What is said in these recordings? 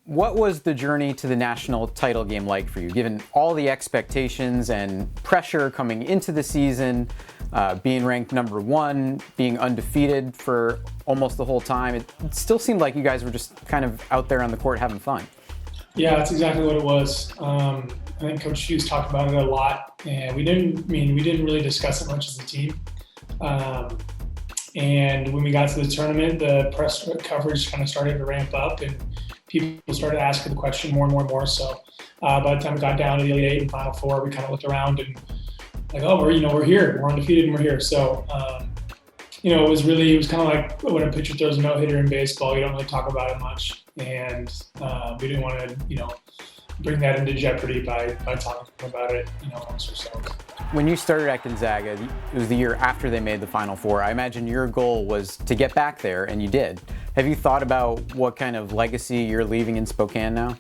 What was the journey to the national title game like for you, given all the expectations and pressure coming into the season, being ranked number one, being undefeated for almost the whole time? It still seemed like you guys were just kind of out there on the court having fun. Yeah, that's exactly what it was. I think Coach Hughes talked about it a lot, and we didn't really discuss it much as a team. And when we got to the tournament, the press coverage kind of started to ramp up, and people started asking the question more and more and more. So by the time we got down to the Elite Eight and Final Four, we kind of looked around and like, oh, we're here, we're undefeated, and we're here. So it was kind of like when a pitcher throws a no-hitter in baseball, you don't really talk about it much, and we didn't want to bring that into jeopardy by talking about it amongst ourselves. When you started at Gonzaga, it was the year after they made the Final Four. I imagine your goal was to get back there, and you did. Have you thought about what kind of legacy you're leaving in Spokane now?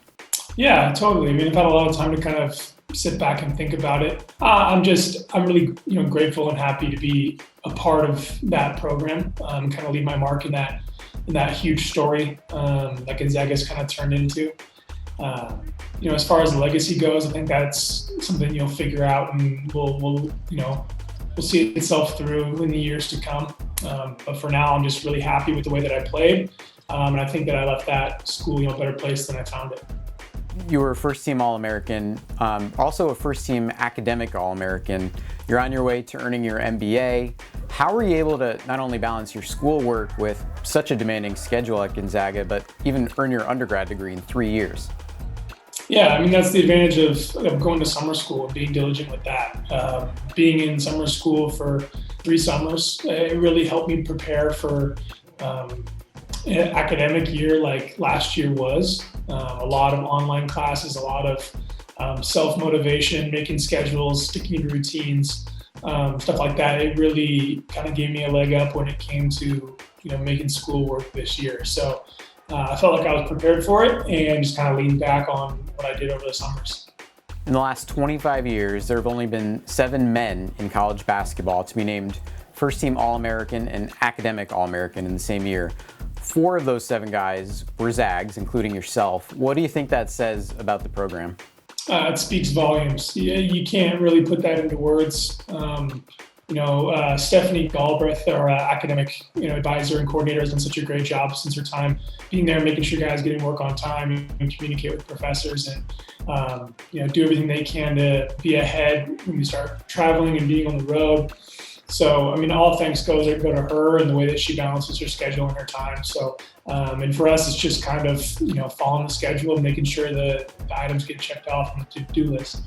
Yeah, totally. I've had a lot of time to kind of sit back and think about it. I'm really grateful and happy to be a part of that program, kind of leave my mark in that huge story that Gonzaga's kind of turned into. As far as legacy goes, I think that's something you'll figure out, and we'll see itself through in the years to come. But for now, I'm just really happy with the way that I played, and I think that I left that school a better place than I found it. You were a first-team All-American, also a first-team academic All-American. You're on your way to earning your MBA. How were you able to not only balance your schoolwork with such a demanding schedule at Gonzaga, but even earn your undergrad degree in 3 years? Yeah, that's the advantage of going to summer school and being diligent with that. Being in summer school for 3 summers, it really helped me prepare for an academic year like last year was. A lot of online classes, a lot of self-motivation, making schedules, sticking to routines, stuff like that. It really kind of gave me a leg up when it came to making schoolwork this year. So I felt like I was prepared for it and just kind of leaned back on what I did over the summers. In the last 25 years, there have only been 7 men in college basketball to be named first-team All-American and academic All-American in the same year. 4 of those 7 guys were Zags, including yourself. What do you think that says about the program? It speaks volumes. You can't really put that into words. Stephanie Galbraith, our academic advisor and coordinator, has done such a great job since her time being there, making sure guys getting work on time and communicate with professors and do everything they can to be ahead when we start traveling and being on the road. So, all thanks go to her and the way that she balances her schedule and her time. So, and for us, it's just kind of, following the schedule and making sure the items get checked off on the to-do list.